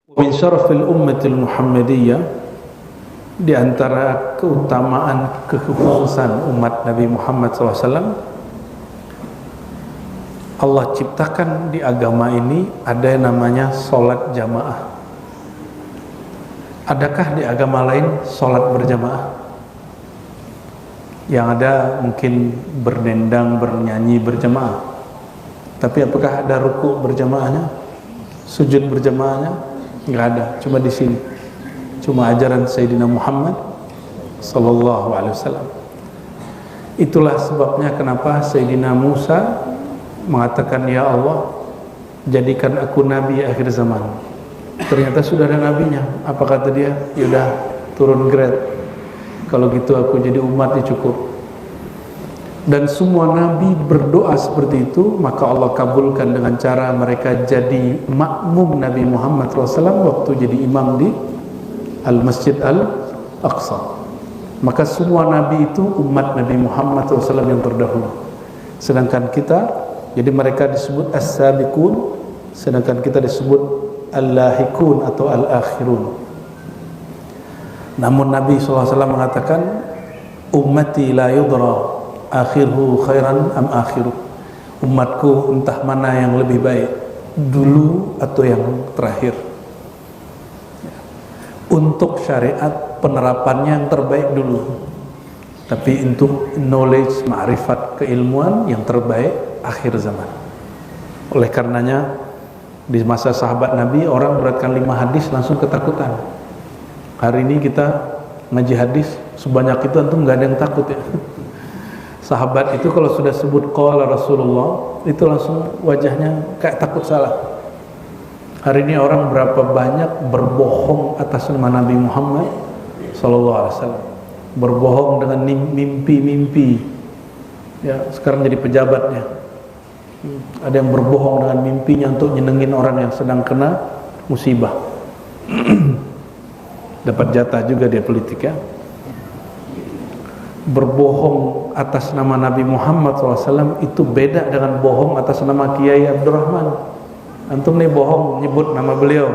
Min syarafil ummatil Muhammadiyah, di antara keutamaan kekhususan umat Nabi Muhammad SAW, Allah ciptakan di agama ini ada yang namanya sholat jamaah. Adakah di agama lain sholat berjamaah? Yang ada mungkin berdendang, bernyanyi berjamaah. Tapi apakah ada ruku berjamaahnya? Sujud berjamaahnya? Enggak ada, cuma di sini. Cuma ajaran Sayyidina Muhammad sallallahu alaihi wasallam. Itulah sebabnya kenapa Sayyidina Musa mengatakan, "Ya Allah, jadikan aku nabi akhir zaman." Ternyata sudah ada nabinya. Apa kata dia? Yaudah, turun grade. Kalau gitu aku jadi umatnya cukup. Dan semua nabi berdoa seperti itu, maka Allah kabulkan dengan cara mereka jadi makmum Nabi Muhammad SAW waktu jadi imam di Al-Masjid Al-Aqsa. Maka semua nabi itu umat Nabi Muhammad SAW yang terdahulu. Sedangkan kita, jadi mereka disebut as-sabiqun, sedangkan kita disebut al-lahikun atau al-akhirun. Namun Nabi SAW mengatakan, ummati la yudra akhirhu khairan am akhiru. Umatku entah mana yang lebih baik, dulu atau yang terakhir. Untuk syariat penerapannya yang terbaik dulu, tapi untuk knowledge, ma'rifat, keilmuan yang terbaik akhir zaman. Oleh karenanya di masa sahabat Nabi, orang beratkan 5 hadis langsung ketakutan. Hari ini kita ngaji hadis sebanyak itu antum nggak ada yang takut ya. Sahabat itu kalau sudah sebut qala Rasulullah, itu langsung wajahnya kayak takut salah. Hari ini orang berapa banyak berbohong atas nama Nabi Muhammad sallallahu alaihi wasallam. Berbohong dengan mimpi-mimpi. Ya, sekarang jadi pejabatnya. Ada yang berbohong dengan mimpinya untuk nyenengin orang yang sedang kena musibah. Dapat jatah juga dia politik ya. Berbohong atas nama Nabi Muhammad SAW itu beda dengan bohong atas nama Kiai Abdurrahman. Antum nih bohong nyebut nama beliau,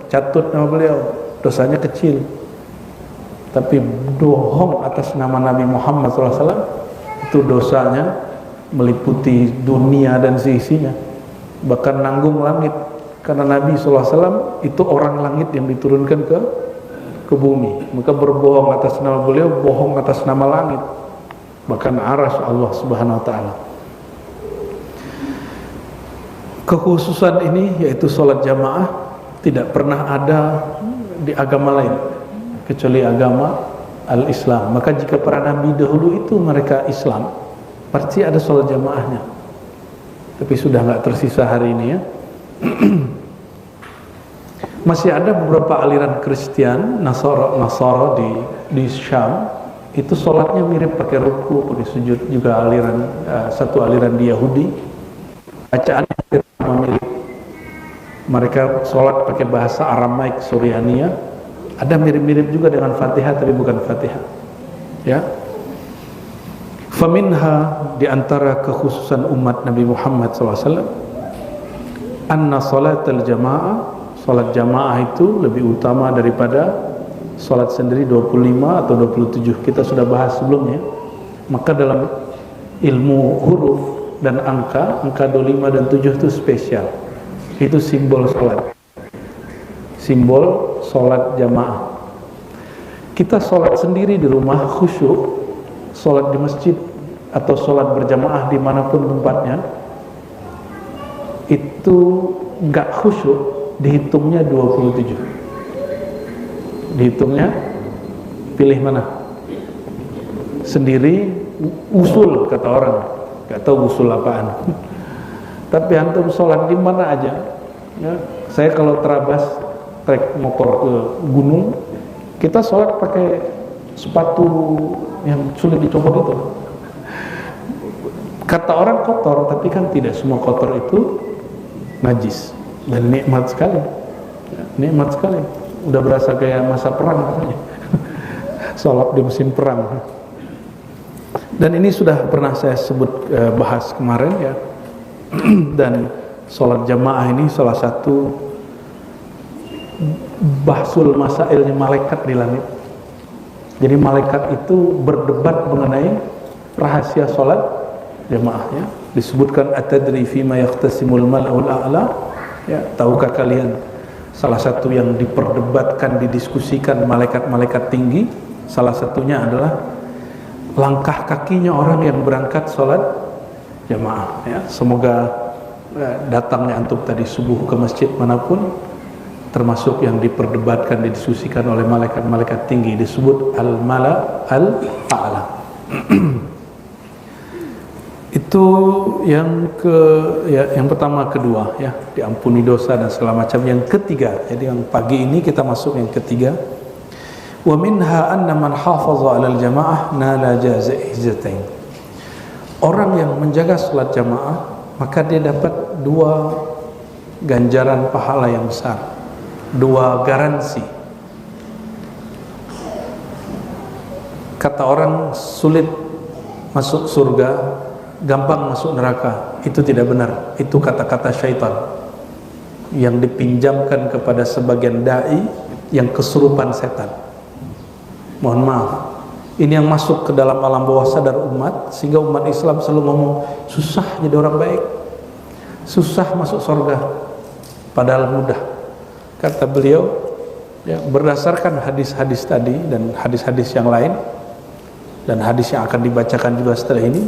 catut nama beliau, dosanya kecil. Tapi bohong atas nama Nabi Muhammad SAW itu dosanya meliputi dunia dan seisinya, bahkan nanggung langit. Karena Nabi SAW itu orang langit yang diturunkan ke bumi. Maka berbohong atas nama beliau, bohong atas nama langit, bahkan arasy Allah Subhanahu wa taala. Kekhususan ini yaitu sholat jamaah tidak pernah ada di agama lain kecuali agama al-Islam. Maka jika para nabi dahulu itu mereka Islam, pasti ada sholat jamaahnya. Tapi sudah nggak tersisa hari ini ya. Masih ada beberapa aliran Kristen, Nasara di Syam, itu sholatnya mirip pakai ruku, pakai sujud. Juga aliran satu aliran di Yahudi, bacaannya mirip. Mereka sholat pakai bahasa Aramaik Suryania. Ada mirip-mirip juga dengan Fatihah, tapi bukan Fatihah. Ya. Faminha, di antara kekhususan umat Nabi Muhammad SAW, anna salatal jamaah, salat jamaah itu lebih utama daripada salat sendiri 25 atau 27. Kita sudah bahas sebelumnya. Maka dalam ilmu huruf dan angka 25 dan 7 itu spesial. Itu simbol salat. Simbol salat jamaah. Kita salat sendiri di rumah khusyuk, salat di masjid atau salat berjamaah dimanapun tempatnya, itu enggak khusyuk, dihitungnya 27. Dihitungnya pilih mana? Sendiri, usul kata orang. Gak tahu usul apaan. Tapi antum sholat di mana aja ya. Saya kalau terabas trek motor ke gunung, kita sholat pakai sepatu yang sulit dicopot itu. Kata orang kotor, tapi kan tidak semua kotor itu najis. Dan nikmat sekali, nikmat sekali. Udah berasa kayak masa perang katanya. Sholat di mesin perang. Dan ini sudah pernah saya sebut bahas kemarin ya. Dan sholat jamaah ini salah satu bahsul masailnya malaikat di langit. Jadi malaikat itu berdebat mengenai rahasia salat jamaahnya. Disebutkan atadri fima yaqtasimul mala'ul a'la, ya, tahukah kalian salah satu yang diperdebatkan, didiskusikan malaikat-malaikat tinggi, salah satunya adalah langkah kakinya orang yang berangkat salat jamaah, ya. Semoga datangnya antum tadi subuh ke masjid manapun termasuk yang diperdebatkan, didiskusikan oleh malaikat-malaikat tinggi, disebut al-mala al-a'la. Itu yang yang pertama, kedua, ya, diampuni dosa dan segala macam. Yang ketiga, jadi yang pagi ini kita masuk yang ketiga. Wa minha anna man hafaza 'alal jamaah nala jazaizatain. Orang yang menjaga salat jamaah maka dia dapat dua ganjaran pahala yang besar, dua garansi. Kata orang sulit masuk surga, gampang masuk neraka, itu tidak benar. Itu kata-kata syaitan yang dipinjamkan kepada sebagian dai yang kesurupan setan. Mohon maaf, ini yang masuk ke dalam alam bawah sadar umat, sehingga umat Islam selalu ngomong susah jadi orang baik, susah masuk surga, padahal mudah. Kata beliau, ya, berdasarkan hadis-hadis tadi dan hadis-hadis yang lain dan hadis yang akan dibacakan juga setelah ini,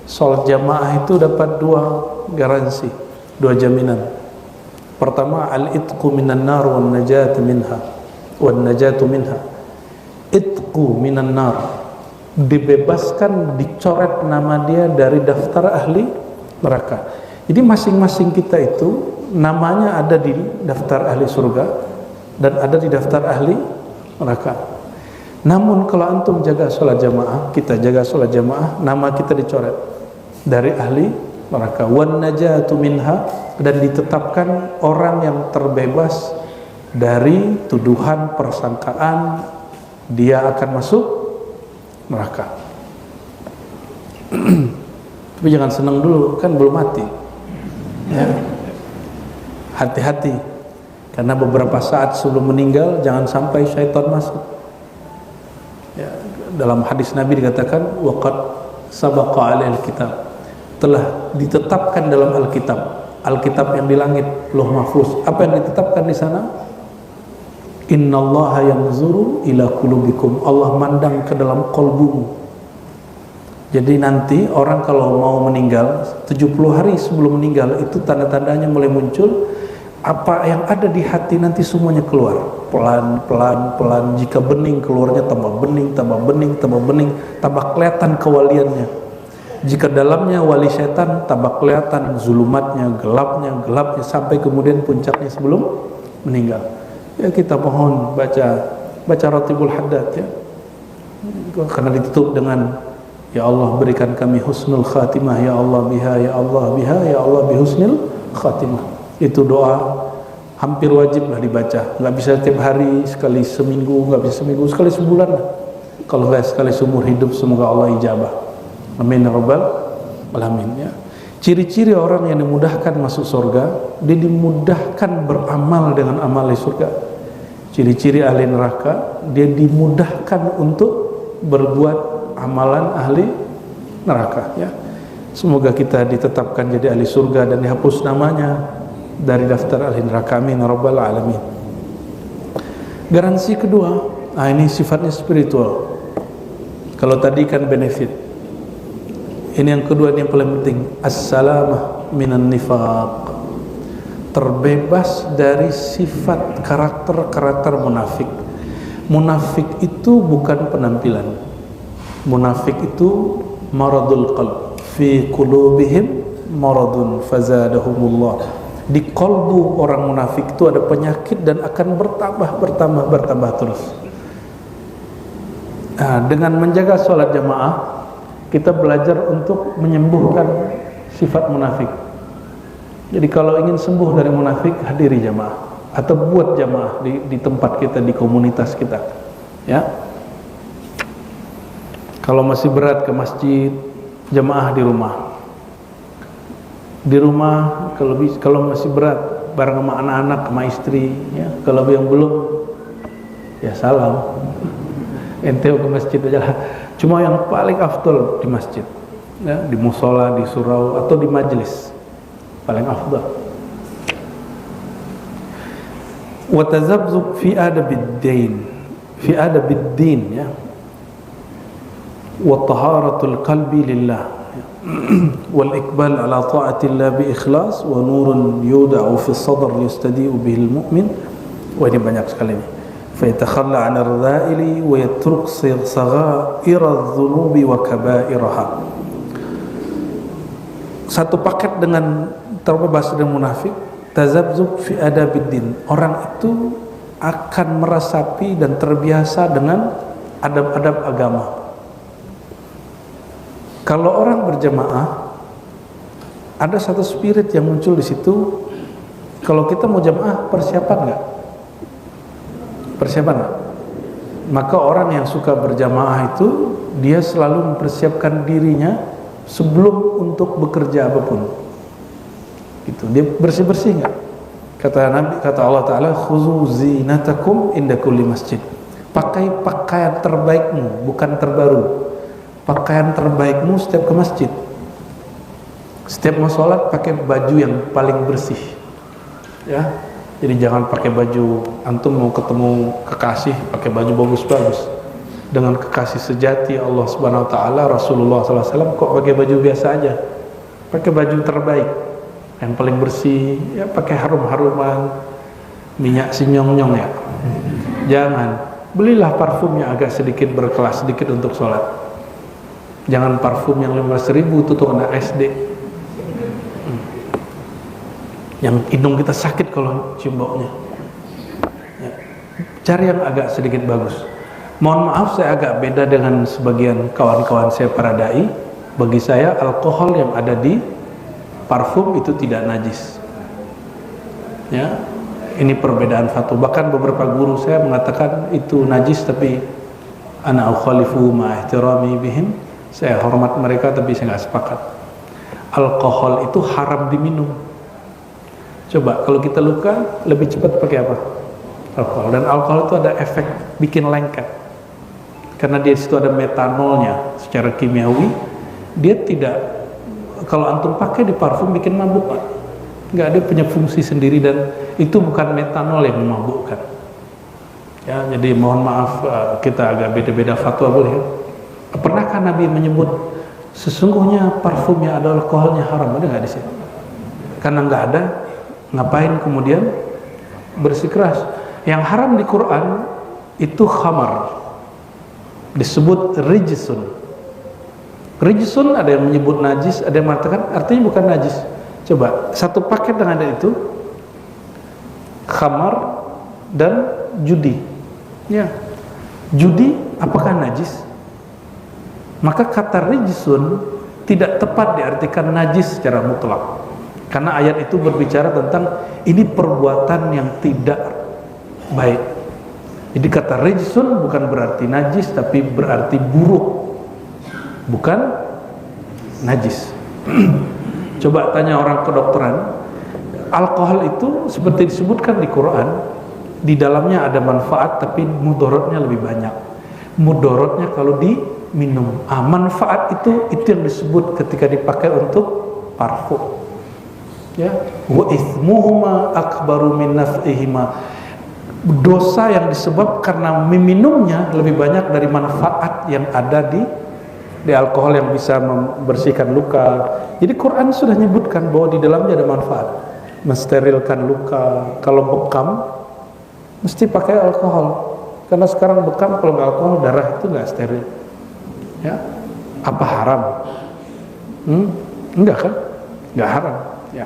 sholat jamaah itu dapat dua garansi, dua jaminan. Pertama, al-itqu minan nar wan najatu minha, wan najatu minha. Itqu minan nar, dibebaskan, dicoret nama dia dari daftar ahli neraka. Jadi masing-masing kita itu namanya ada di daftar ahli surga dan ada di daftar ahli neraka. Namun kalau antum jaga sholat jamaah, kita jaga sholat jamaah, nama kita dicoret dari ahli neraka. Wan najatu minha, dan ditetapkan orang yang terbebas dari tuduhan, persangkaan dia akan masuk neraka. Tapi jangan senang dulu, kan belum mati, ya. Hati-hati, karena beberapa saat sebelum meninggal jangan sampai syaitan masuk, ya. Dalam hadis Nabi dikatakan waqad sabaqa alaihil kitab, telah ditetapkan dalam Alkitab, Alkitab yang di langit, Lauh Mahfuz. Apa yang ditetapkan di sana? Innallaha yanzuru ila qulubikum, Allah mandang ke dalam kolbumu. Jadi nanti orang kalau mau meninggal 70 hari sebelum meninggal, itu tanda-tandanya mulai muncul. Apa yang ada di hati nanti semuanya keluar, pelan-pelan. Jika bening, keluarnya tambah bening, tambah bening, tambah bening, tambah kelihatan kewaliannya. Jika dalamnya wali setan, tambah kelihatan zulumatnya, gelapnya, sampai kemudian puncaknya sebelum meninggal. Ya, kita mohon baca Ratibul Haddad, ya, karena ditutup dengan ya Allah berikan kami husnul khatimah, ya Allah biha, ya Allah biha, ya Allah bihusnil khatimah. Itu doa hampir wajib lah dibaca. Nggak bisa setiap hari, sekali seminggu, nggak bisa seminggu, sekali sebulan lah. Kalau nggak sekali seumur hidup, semoga Allah ijabah. Amin ya rabbal alamin, ya. Ciri-ciri orang yang dimudahkan masuk surga, dia dimudahkan beramal dengan amal di surga. Ciri-ciri ahli neraka, dia dimudahkan untuk berbuat amalan ahli neraka, ya. Semoga kita ditetapkan jadi ahli surga dan dihapus namanya dari daftar ahli neraka. Amin ya rabbal alamin. Garansi kedua, nah ini sifatnya spiritual. Kalau tadi kan benefit, ini yang kedua, ini yang paling penting, as-salamah minan nifaq, terbebas dari sifat karakter munafik. Munafik itu bukan penampilan, munafik itu maradul qalb, fi qulubihim maradun fazadahumullah. Di kolbu orang munafik itu ada penyakit dan akan bertambah terus. Nah, dengan menjaga sholat jamaah, kita belajar untuk menyembuhkan sifat munafik. Jadi kalau ingin sembuh dari munafik, hadiri jamaah atau buat jamaah di tempat kita, di komunitas kita, ya. Kalau masih berat ke masjid, jamaah di rumah. Di rumah kalau masih berat bareng sama anak-anak, sama istri, ya. Kalau yang belum, ya salam. Ente ke masjid aja lah. Cuma yang paling afdal di masjid, ya, di musola, di surau, atau di majelis, paling afdal. Wa tazabzub fi adabid din, ya. Wa taharatul qalbi lillah, wal iqbal ala ta'atillah bi ikhlas, wa nurun yuda'u fi sadr yastadi'u bihil mu'min. Wah, ini banyak sekali nih. Fa yatakhalla 'an ar-radha'ili wa yatruk saghaira adh-dhunubi wa kaba'iraha. Satu paket dengan terbebas dari munafik. Tazabzub fi adabiddin. Orang itu akan meresapi dan terbiasa dengan adab-adab agama. Kalau orang berjamaah, ada satu spirit yang muncul di situ. Kalau kita mau jamaah, persiapan nggak? Persiapan nggak? Maka orang yang suka berjamaah itu, dia selalu mempersiapkan dirinya sebelum untuk bekerja apapun. Gitu. Dia bersih-bersih nggak? Kata Nabi, kata Allah Ta'ala, khuzu zinatakum inda kulli masjid. Pakai pakaian terbaikmu, bukan terbaru. Pakaian terbaikmu setiap ke masjid. Setiap mau sholat pakai baju yang paling bersih, ya. Jadi jangan pakai baju, antum mau ketemu kekasih pakai baju bagus-bagus. Dengan kekasih sejati Allah Subhanahu Wa Taala, Rasulullah SAW, kok pakai baju biasa aja? Pakai baju terbaik, yang paling bersih, ya. Pakai harum-haruman, minyak sinyong-nyong, ya. Jangan, belilah parfum yang agak sedikit berkelas sedikit untuk sholat. Jangan parfum yang 15.000 itu tuh anak SD, yang hidung kita sakit kalau cium baunya, ya. Cari yang agak sedikit bagus. Mohon maaf, saya agak beda dengan sebagian kawan-kawan saya para dai. Bagi saya, alkohol yang ada di parfum itu tidak najis, ya. Ini perbedaan fatwa. Bahkan beberapa guru saya mengatakan itu najis, tapi ana ukhalifu ma ihtirami bihim. Saya hormat mereka, tapi saya nggak sepakat. Alkohol itu haram diminum. Coba kalau kita luka, lebih cepat pakai apa? Alkohol. Dan alkohol itu ada efek bikin lengket. Karena di situ ada metanolnya secara kimiawi. Dia tidak, kalau antum pakai di parfum bikin mabuk, Pak. Nggak, ada punya fungsi sendiri, dan itu bukan metanol yang memabukkan. Ya, jadi mohon maaf, kita agak beda-beda fatwa, boleh ya? Pernahkah Nabi menyebut sesungguhnya parfum yang ada alkoholnya haram? Ada nggak di sini? Karena nggak ada, ngapain kemudian bersikeras? Yang haram di Quran itu khamar, disebut rijsun. Rijsun ada yang menyebut najis, ada yang mengatakan artinya bukan najis. Coba satu paket dengan ada itu, khamar dan judi. Ya, judi apakah najis? Maka kata rijsun tidak tepat diartikan najis secara mutlak, karena ayat itu berbicara tentang ini perbuatan yang tidak baik. Jadi kata rijsun bukan berarti najis, tapi berarti buruk, bukan najis. Coba tanya orang kedokteran, alkohol itu seperti disebutkan di Quran, di dalamnya ada manfaat, tapi mudorotnya lebih banyak. Mudorotnya kalau diminum. Manfaat itu yang disebut ketika dipakai untuk parfum. Ya, wa itsmuhuma akbaru min naf'ihima. Dosa yang disebab karena meminumnya lebih banyak dari manfaat yang ada di alkohol yang bisa membersihkan luka. Jadi Quran sudah menyebutkan bahwa di dalamnya ada manfaat, mensterilkan luka. Kalau bekam mesti pakai alkohol, karena sekarang bekam kalau nggak alkohol darah itu nggak steril. Ya, apa haram? Enggak kan? Nggak haram. Ya.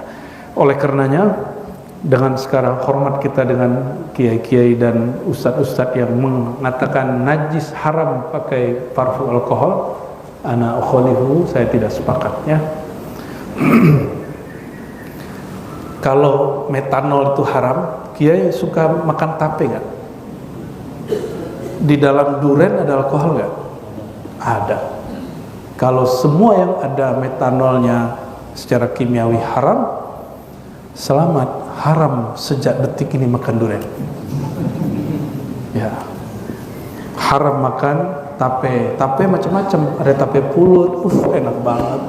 Oleh karenanya, dengan sekarang hormat kita dengan kiai-kiai dan ustadz-ustadz yang mengatakan najis haram pakai parfum alkohol, ana ukhalifu, saya tidak sepakat, ya. Kalau metanol itu haram, kiai suka makan tape nggak? Di dalam duren ada alkohol nggak? Ada. Kalau semua yang ada metanolnya secara kimiawi haram, selamat, haram sejak detik ini makan durian. Ya, haram makan tape. Tape macam-macam, ada tape pulut, enak banget.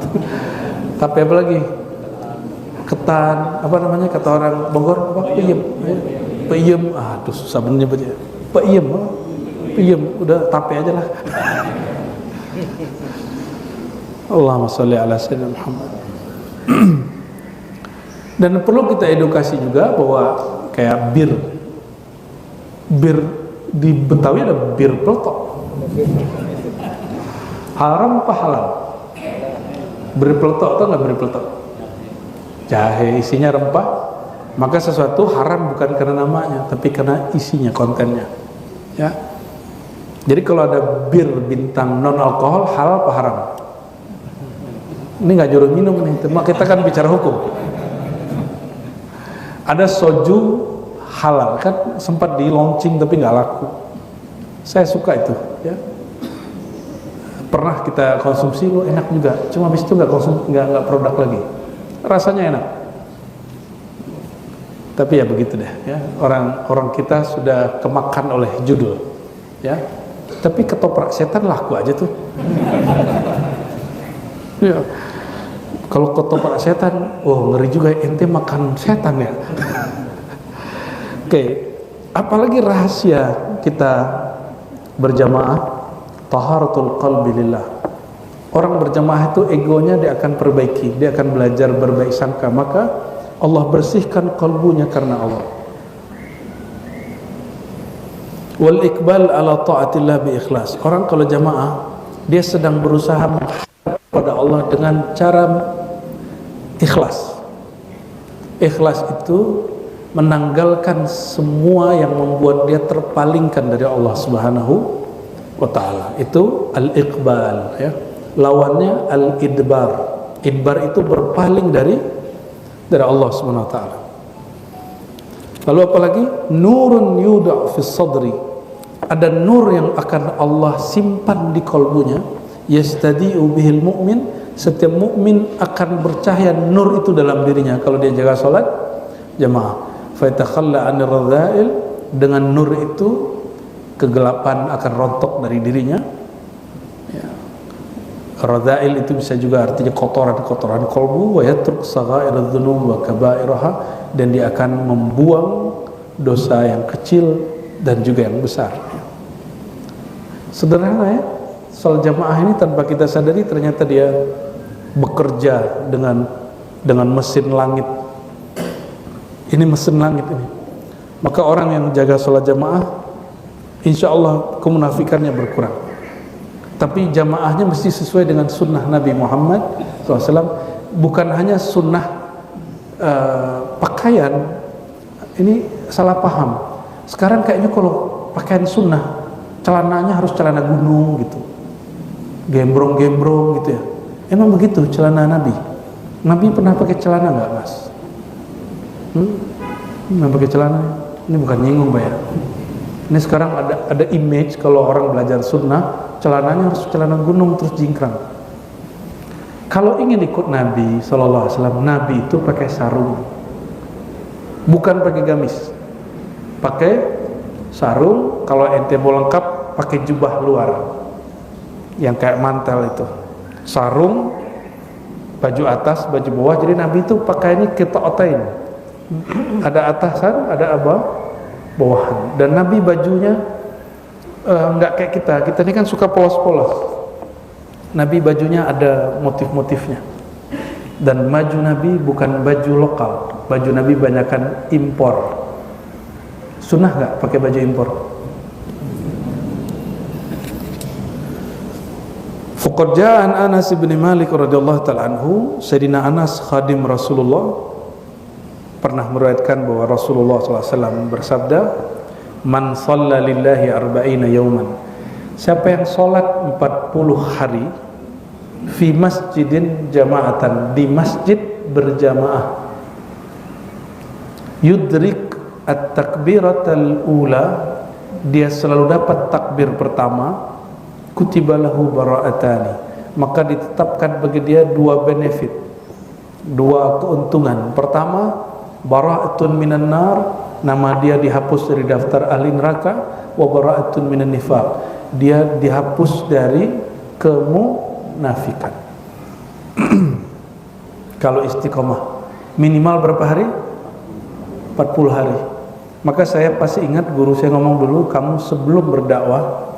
Tape apa lagi? Ketan, apa namanya kata orang Bogor? Apa? Peyem. Peyem, aduh susah bener nyebutnya. Peyem, peyem, udah tape aja lah. Allahumma sholli ala sayyidina Muhammad. Dan perlu kita edukasi juga bahwa kayak bir di Betawi ada bir peletok. Haram apa halal? Bir peletok atau nggak bir peletok? Jahe isinya rempah, maka sesuatu haram bukan karena namanya, tapi karena isinya, kontennya. Ya. Jadi kalau ada bir bintang non alkohol, halal apa haram? Ini nggak juru minum nih, kita kan bicara hukum. Ada soju halal, kan sempat di launching tapi nggak laku. Saya suka itu, ya. Pernah kita konsumsi, lo enak juga. Cuma habis itu nggak produk lagi. Rasanya enak. Tapi ya begitu deh, ya. Orang kita sudah kemakan oleh judul, ya. Tapi ketoprak setan laku aja tuh. Ya. Kalau ketoprak setan, ngeri juga, ente makan setan ya. Oke, apalagi rahasia kita berjamaah, taharatul qalbi lillah. Orang berjamaah itu egonya dia akan perbaiki, dia akan belajar berbaik sangka, maka Allah bersihkan kalbunya karena Allah. Wal iqbal ala taatillah bi ikhlas. Orang kalau jamaah, dia sedang berusaha pada Allah dengan cara ikhlas. Ikhlas itu menanggalkan semua yang membuat dia terpalingkan dari Allah Subhanahu wa taala. Itu al-iqbal, ya. Lawannya al-idbar. Idbar itu berpaling dari Allah Subhanahu wa taala. Lalu apalagi? Nurun yuda' fi sadri. Ada nur yang akan Allah simpan di kalbunya, yastadi'u bihil mu'min. Setiap mukmin akan bercahaya nur itu dalam dirinya kalau dia jaga salat jamaah. Fa yatakhalla 'anir radha'il, dengan nur itu kegelapan akan rontok dari dirinya. Ya. Radha'il itu bisa juga artinya kotoran-kotoran kalbu, wa yatruk sagha'iradz dzunub wa kaba'iraha, dan dia akan membuang dosa yang kecil dan juga yang besar. Sederhana ya. Salat jamaah ini tanpa kita sadari ternyata dia bekerja dengan mesin langit. Ini mesin langit ini. Maka orang yang jaga salat jamaah, insya Allah kemunafikannya berkurang. Tapi jamaahnya mesti sesuai dengan sunnah Nabi Muhammad SAW. Bukan hanya sunnah pakaian. Ini salah paham. Sekarang kayaknya kalau pakaian sunnah, celananya harus celana gunung gitu, gembrong-gembrong gitu ya. Emang begitu celana Nabi? Nabi pernah pakai celana nggak, Mas? Nggak pakai celana? Ini bukan nyinggung, Pak ya. Ini sekarang ada image kalau orang belajar sunnah, celananya harus celana gunung terus jingkrang. Kalau ingin ikut Nabi SAW, Nabi itu pakai sarung, bukan pakai gamis. Pakai sarung. Kalau ente mau lengkap, pakai jubah luar yang kayak mantel itu. Sarung, baju atas, baju bawah. Jadi Nabi itu pakainya qita'atain. Ada atasan, ada bawahan. Dan Nabi bajunya nggak kayak kita. Kita ini kan suka polos-polos. Nabi bajunya ada motif-motifnya. Dan baju Nabi bukan baju lokal. Baju Nabi banyakkan impor. Sunnah nggak pakai baju impor? Faqad ja'a an Anas bin Malik radhiyallahu ta'ala anhu, Sayyidina Anas khadim Rasulullah pernah meriwayatkan bahwa Rasulullah SAW bersabda, "Man shalla lillahi arba'ina yawman." Siapa yang salat 40 hari fi masjidin jama'atan, di masjid berjamaah, yudrik at-takbiratal ula, dia selalu dapat takbir pertama, kutibalahu bara'atani, maka ditetapkan bagi dia dua benefit, dua keuntungan. Pertama, bara'atun minan nar, nama dia dihapus dari daftar ahli neraka, wa bara'atun minan nifaq, dia dihapus dari kemunafikan. Kalau istiqomah minimal berapa hari? 40 hari. Maka saya pasti ingat guru saya ngomong dulu, kamu sebelum berdakwah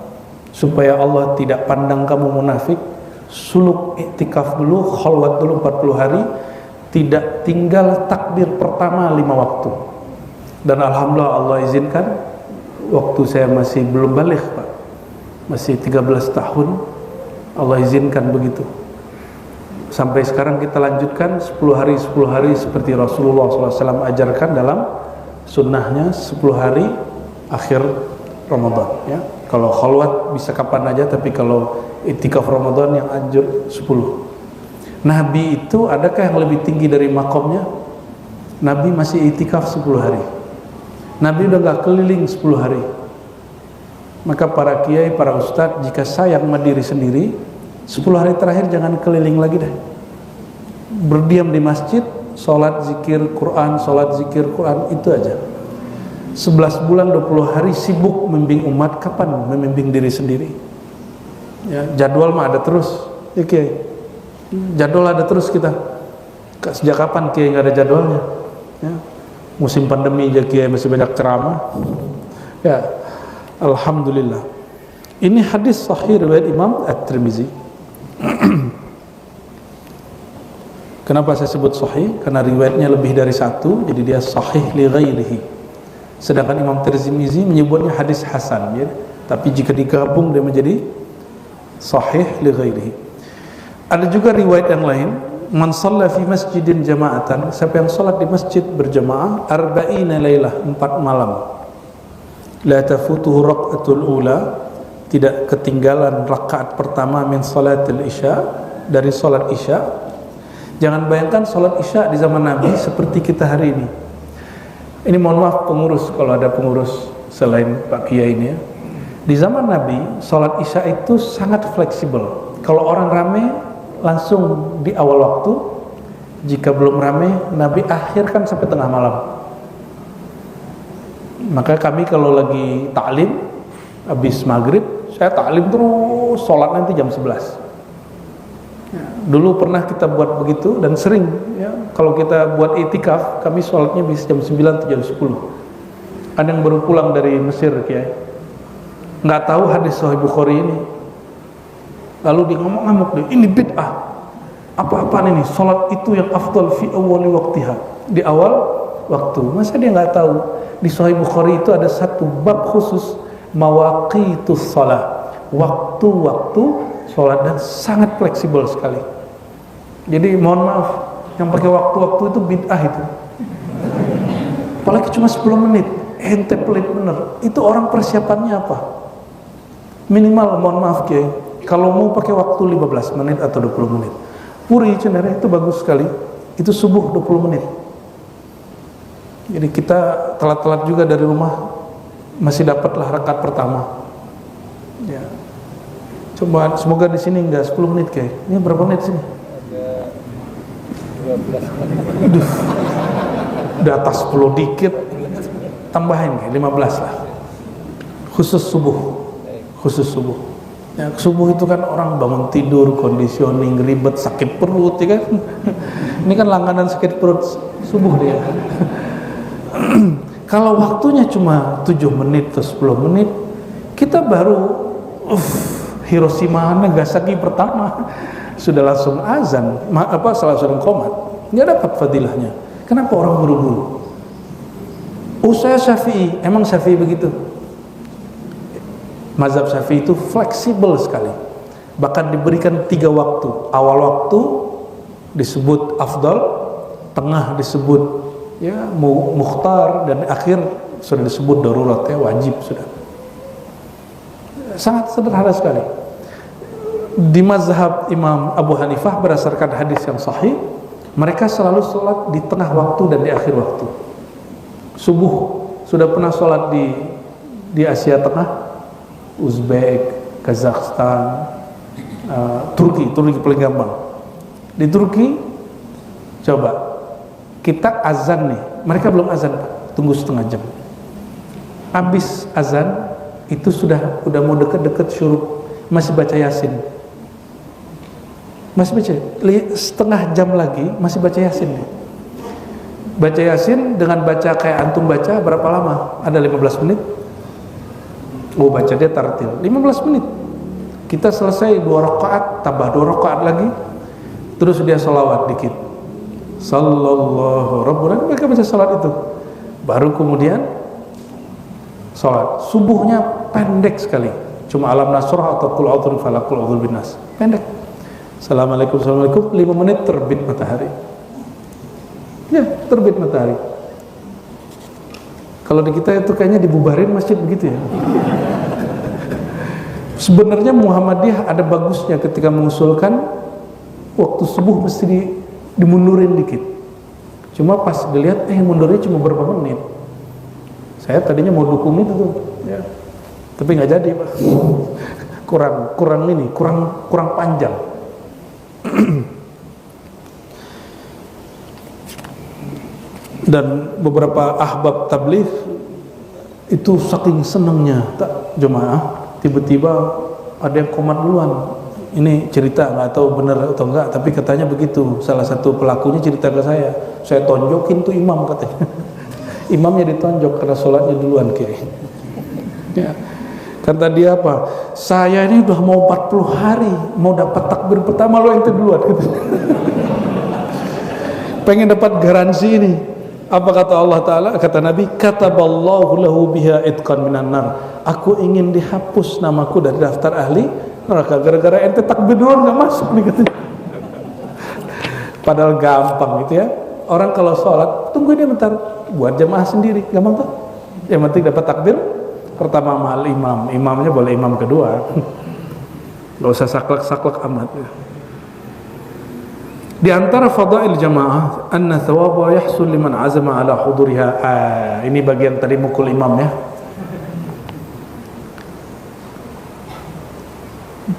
supaya Allah tidak pandang kamu munafik, suluk iktikaf dulu, khalwat dulu 40 hari, tidak tinggal takbir pertama 5 waktu. Dan alhamdulillah Allah izinkan, waktu saya masih belum balik Pak, masih 13 tahun, Allah izinkan begitu. Sampai sekarang kita lanjutkan 10 hari seperti Rasulullah SAW ajarkan dalam sunnahnya, 10 hari akhir Ramadan ya. Kalau khalwat bisa kapan aja, tapi kalau iktikaf Ramadan yang anjur 10. Nabi itu adakah yang lebih tinggi dari makomnya? Nabi masih iktikaf 10 hari. Nabi udah gak keliling 10 hari. Maka para kiai, para ustadz, jika sayang sama diri sendiri, 10 hari terakhir jangan keliling lagi deh. Berdiam di masjid, sholat zikir Quran, itu aja. 11 bulan 20 hari sibuk membimbing umat, kapan membimbing diri sendiri? Ya, jadwal mah ada terus. Ya, kiai. Jadwal ada terus kita. Sejak kapan kiai nggak ada jadwalnya? Ya. Musim pandemi aja kiai masih banyak ceramah. Ya, alhamdulillah. Ini hadis sahih riwayat Imam At-Tirmizi. Kenapa saya sebut sahih? Karena riwayatnya lebih dari satu, jadi dia sahih li ghairihi. Sedangkan Imam Tirmizi menyebutnya hadis hasan ya. Tapi jika digabung dia menjadi sahih li ghairihi. Ada juga riwayat yang lain, man shalla fi masjidin jama'atan, siapa yang salat di masjid berjamaah 40 lailah, 4 malam. La tafutuhu raq'atul ula, tidak ketinggalan rakaat pertama min salatil isya, dari salat isya. Jangan bayangkan salat isya di zaman Nabi seperti kita hari ini. Ini mohon maaf pengurus, kalau ada pengurus selain Pak Kiai ini ya. Di zaman Nabi salat isya itu sangat fleksibel. Kalau orang rame langsung di awal waktu, jika belum rame Nabi akhirkan sampai tengah malam. Maka kami kalau lagi taklim habis maghrib, saya taklim terus, sholat nanti jam 11. Dulu pernah kita buat begitu dan sering ya, kalau kita buat itikaf kami sholatnya bisa jam 9 atau jam 10. Ada yang baru pulang dari Mesir ya, nggak tahu hadis Sahih Bukhari ini, lalu dia ngomong-ngomong, ini bid'ah, apa-apaan ini, sholat itu yang afdal fi awwali waqtiha, di awal waktu. Masa dia nggak tahu di Sahih Bukhari itu ada satu bab khusus mawaqitus shalah, waktu-waktu sholat, dan sangat fleksibel sekali. Jadi mohon maaf, yang pakai waktu-waktu itu bid'ah itu. Apalagi cuma 10 menit, ente pelit bener. Itu orang persiapannya apa? Minimal mohon maaf Kiai, kalau mau pakai waktu 15 menit atau 20 menit. Puri cenderung itu bagus sekali. Itu subuh 20 menit. Jadi kita telat-telat juga dari rumah, masih dapatlah rakaat pertama. Ya. Coba semoga di sini enggak 10 menit Kiai. Ini berapa menit sini? Ada 12. Aduh. Di atas 10 dikit. Tambahin Kiai, 15 lah. Khusus subuh. Khusus subuh. Ya, subuh itu kan orang bangun tidur, conditioning, ribet, sakit perut ya kan. Ini kan langganan sakit perut subuh dia. Kalau waktunya cuma 7 menit atau 10 menit, kita baru Hiroshima Nagasaki pertama sudah langsung azan, langsung qomat, nggak dapat fadilahnya. Kenapa orang buru-buru? Saya Syafi'i, emang Syafi'i begitu? Mazhab Syafi'i itu fleksibel sekali, bahkan diberikan 3 waktu. Awal waktu disebut afdal, tengah disebut ya mukhtar, dan akhir sudah disebut darurat ya, wajib sudah. Sangat sederhana sekali. Di mazhab Imam Abu Hanifah berdasarkan hadis yang sahih, mereka selalu sholat di tengah waktu dan di akhir waktu. Subuh sudah pernah sholat di Asia Tengah, Uzbek, Kazakhstan, Turki paling gampang. Di Turki coba kita azan nih mereka belum azan Pak, tunggu setengah jam. Habis azan itu sudah mau deket-deket syuruk, masih baca Yasin, masih baca setengah jam lagi masih baca Yasin. Baca Yasin dengan baca kayak antum baca berapa lama? Ada 15 menit. Oh, baca dia tartil 15 menit. Kita selesai 2 rakaat, tambah 2 rakaat lagi, terus dia salawat dikit, sallallahu rabbuna, mereka baca salat itu, baru kemudian salat. Subuhnya pendek sekali, cuma alam nasrah atau qul a'udzu birabbil falaq, qul a'udzu birabbin nas, pendek. Assalamualaikum, 5 menit terbit matahari. Ya, terbit matahari. Kalau di kita itu kayaknya dibubarin masjid begitu ya. Sebenarnya Muhammadiyah ada bagusnya ketika mengusulkan waktu subuh mesti dimundurin dikit. Cuma pas dilihat mundurnya cuma berapa menit. Saya tadinya mau dukung itu tuh, ya. Tapi nggak jadi Pak. kurang panjang. Dan beberapa ahbab tabligh itu saking senangnya jemaah, tiba-tiba ada yang komat duluan. Ini cerita, nggak tahu benar atau enggak, tapi katanya begitu. Salah satu pelakunya cerita ke saya tonjokin tuh imam katanya. Imamnya ditonjok karena sholatnya duluan kiri. Ya. Kata dia apa? Saya ini udah mau 40 hari mau dapat takbir pertama, lo yang duluan gitu. Pengen dapat garansi ini. Apa kata Allah Ta'ala? Kata Nabi, kataballahu lahu biha itqan minan nar. Aku ingin dihapus namaku dari daftar ahli neraka gara-gara ente takbir duluan gak masuk nih katanya. Padahal gampang gitu ya. Orang kalau sholat tunggu dia bentar, buat jamaah sendiri, gampang tuh. Yang penting dapat takbir pertama mahal imam, imamnya boleh imam kedua. Gak usah saklek-saklek amat ya. Di antara fadail jamaah anna thawaba yahsul liman azama ala huduriha. Ini bagian tadi mukul imam ya.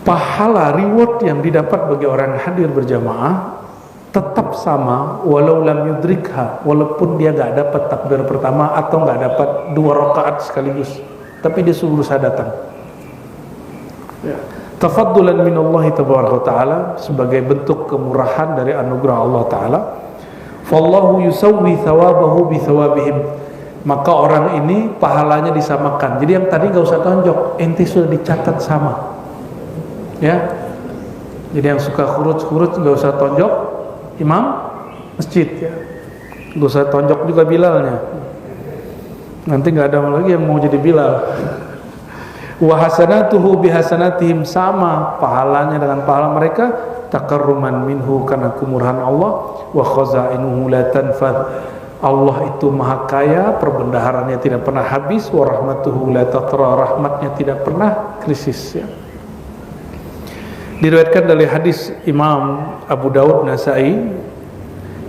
Pahala reward yang didapat bagi orang yang hadir berjamaah tetap sama walau lam yudrikha, walaupun dia gak dapat takbir pertama atau gak dapat 2 rakaat sekaligus, tapi dia suruh saya datang ya. Tafaddulan minallahi tabaraka ta'ala, sebagai bentuk kemurahan dari anugerah Allah Ta'ala. Fallahu yusawwi thawabahu bi thawabihim, maka orang ini pahalanya disamakan. Jadi yang tadi gak usah tonjok, ente sudah dicatat sama ya. Jadi yang suka khurut-khurut gak usah tonjok imam masjid ya, gak usah tonjok juga Bilalnya, nanti gak ada lagi yang mau jadi Bilal. Wa hasanatuhu bihasanatihim, sama pahalanya dengan pahala mereka, takarruman minhu, karena kemurahan Allah. Wa khazainuhu la tanfad, Allah itu maha kaya, perbendaharanya tidak pernah habis. Wa rahmatuhu la tatra, rahmatnya tidak pernah krisis ya. Diriwayatkan dari hadis Imam Abu Daud, Nasai,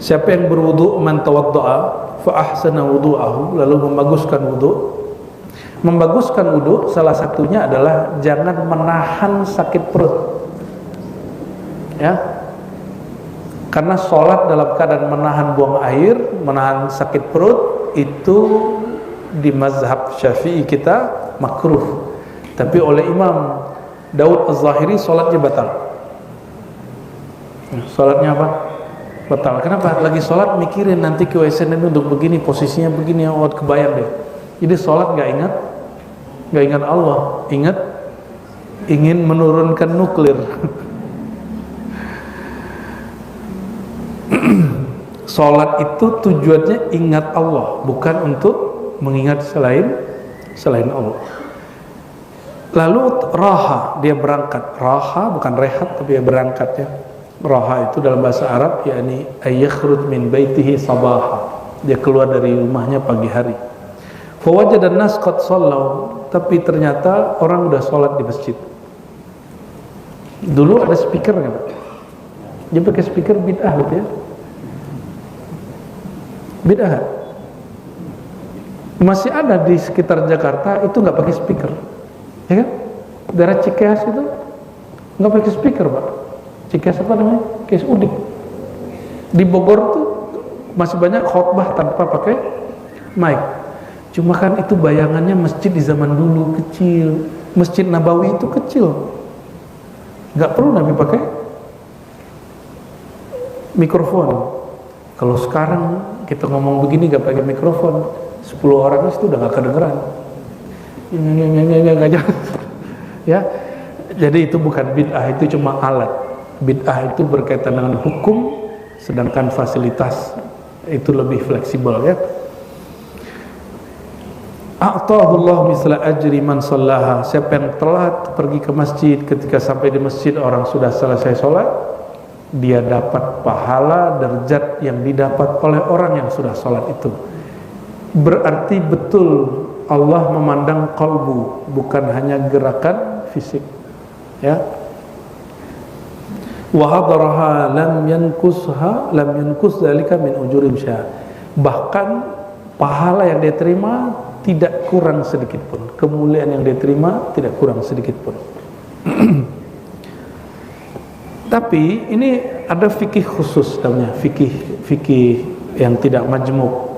siapa yang berwudu, man tawadda'a fa ahsana wudu'ahu, lalu membaguskan wudu. Membaguskan wudu salah satunya adalah jangan menahan sakit perut ya. Karena sholat dalam keadaan menahan buang air, menahan sakit perut, itu di mazhab Syafi'i kita makruh. Tapi oleh Imam Daud Az-Zahiri sholatnya batal. Sholatnya apa? Batal. Kenapa? Lagi sholat mikirin nanti ke WC ini untuk begini, posisinya begini, kebayang deh. Jadi sholat gak ingat Allah, ingin menurunkan nuklir. Sholat itu tujuannya ingat Allah, bukan untuk mengingat selain Allah. Lalu raha, dia berangkat. Raha bukan rehat, tapi dia berangkat ya. Raha itu dalam bahasa Arab yakni ayyakhrud min baitihi sabaha, dia keluar dari rumahnya pagi hari. Fawajadan nas qad sallau, tapi ternyata orang udah sholat di masjid. Dulu ada speaker nggak? Dia pakai speaker bid'ah gitu ya. Bid'ah. Masih ada di sekitar Jakarta itu nggak pakai speaker, ya kan? Daerah Cikeas itu nggak pakai speaker Pak. Cikeas apa namanya? Cikeas Udik. Di Bogor tuh Masih banyak khutbah tanpa pakai mic. Cuma kan itu bayangannya masjid di zaman dulu kecil. Masjid Nabawi itu kecil, nggak perlu Nabi pakai mikrofon. Kalau sekarang kita ngomong begini nggak pakai mikrofon, 10 orang itu udah nggak kedengeran. Ya, jadi itu bukan bid'ah, itu cuma alat. Bid'ah itu berkaitan dengan hukum, sedangkan fasilitas itu lebih fleksibel, ya. A'tahullah misla ajri man sallaha. Siapa yang telat pergi ke masjid, ketika sampai di masjid orang sudah selesai sholat, dia dapat pahala derajat yang didapat oleh orang yang sudah sholat itu. Berarti betul Allah memandang qalbu, bukan hanya gerakan fisik, ya. Wa hadaraha lam yankus dzalika min ujurim syah. Bahkan pahala yang dia terima tidak kurang sedikit pun, kemuliaan yang dia terima tidak kurang sedikit pun. Tapi ini ada fikih khusus namanya, fikih yang tidak majmuk.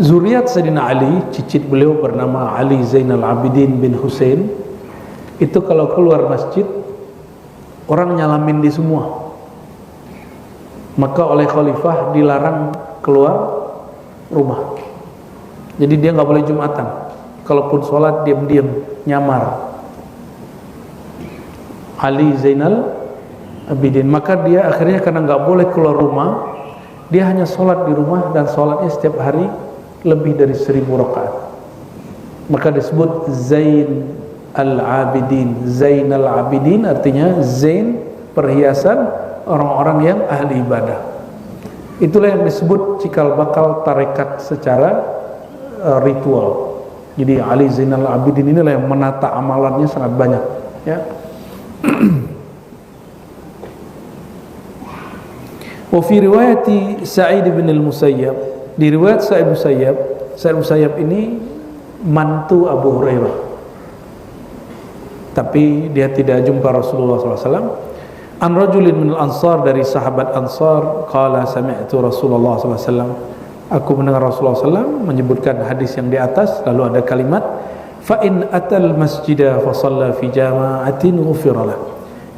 Zuriat Sayyidina Ali, cicit beliau bernama Ali Zainal Abidin bin Husain, itu kalau keluar masjid orang nyalamin di semua. Maka oleh khalifah dilarang keluar rumah. Jadi dia nggak boleh Jumatan. Kalaupun sholat diam-diam, nyamar. Ali Zainal Abidin. Maka dia akhirnya karena nggak boleh keluar rumah, dia hanya sholat di rumah, dan sholatnya setiap hari lebih dari 1000 rakaat. Maka disebut Zain al-Abidin. Zainal Abidin artinya Zain, perhiasan orang-orang yang ahli ibadah. Itulah yang disebut cikal bakal tarekat secara ritual. Jadi Ali Zainal Abidin inilah yang menata amalannya sangat banyak, ya. Wa fi riwayati Sa'id bin al-Musayyab, di riwayat Sa'id Musayyab ini mantu Abu Hurairah, tapi dia tidak jumpa Rasulullah SAW. An rajulin min al-ansar, dari sahabat Ansar, qala sami'tu Rasulullah SAW, aku mendengar Rasulullah SAW menyebutkan hadis yang di atas, lalu ada kalimat fa in atal masjidah fa shalla fi jama'atin ghufira lah.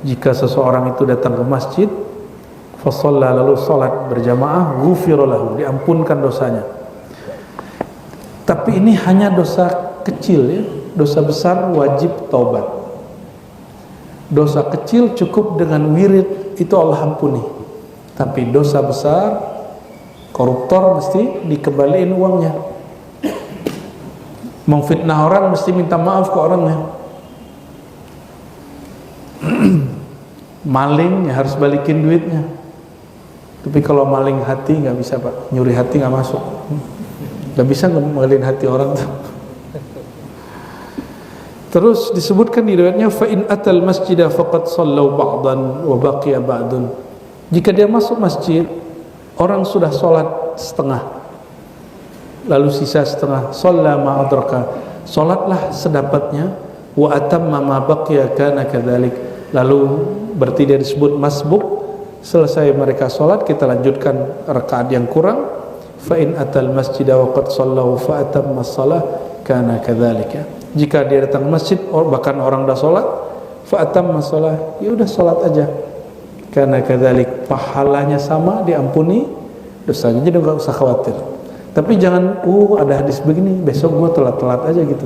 Jika seseorang itu datang ke masjid, fa shalla, lalu salat berjamaah, ghufira lahu, diampunkan dosanya. Tapi ini hanya dosa kecil, ya. Dosa besar wajib taubat. Dosa kecil cukup dengan wirid, itu Allah ampuni. Tapi dosa besar, koruptor mesti dikembaliin uangnya. Memfitnah orang mesti minta maaf ke orangnya. Maling ya harus balikin duitnya. Tapi kalau maling hati nggak bisa, Pak. Nyuri hati nggak masuk. Nggak bisa ngemalin hati orang tuh. Terus disebutkan di riwayatnya fa in atal masjidah faqad sallau ba'dan wa baqiya ba'dun. Jika dia masuk masjid, orang sudah sholat setengah, lalu sisa setengah, shalla ma adraka, sholatlah sedapatnya, wa atamma ma baqiya kana kadzalik, lalu berarti dia disebut masbuk. Selesai mereka sholat, kita lanjutkan rakaat yang kurang. Fa in atal masjidah wa qad sallahu fa atamma shalah kana kadzalik, ya. Jika dia datang ke masjid, bahkan orang dah sholat, fa atamma shalah, ya udah sholat aja, karena kadzalik, pahalanya sama, diampuni dosanya, jadi nggak usah khawatir. Tapi jangan ada hadis begini, besok gua telat-telat aja gitu.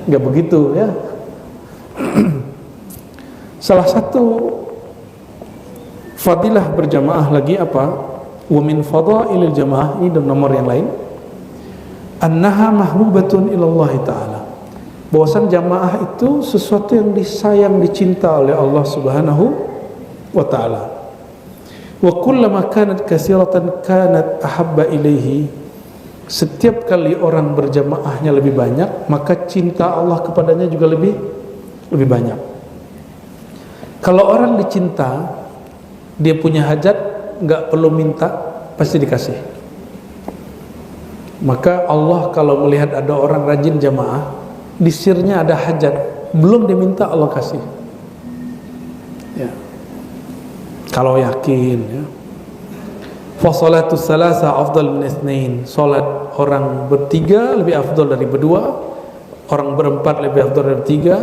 Nggak begitu, ya. Salah satu fadilah berjamaah lagi apa? Wa min fadailil jamaah, ini dan nomor yang lain, annaha mahbubatun ilallah ta'ala. Bahwasan jamaah itu sesuatu yang disayang, dicinta oleh Allah Subhanahu wa ta'ala. Wa kullama kanat katsiratan kanat ahabba ilaihi. Setiap kali orang berjamaahnya lebih banyak, maka cinta Allah kepadanya juga lebih banyak. Kalau orang dicinta, dia punya hajat, nggak perlu minta, pasti dikasih. Maka Allah kalau melihat ada orang rajin jamaah, di sirnya ada hajat, belum diminta Allah kasih, ya. Kalau yakin, ya. Fa salatus salasa afdal min itsnain. Salat orang bertiga lebih afdal dari berdua, orang berempat lebih afdal dari bertiga.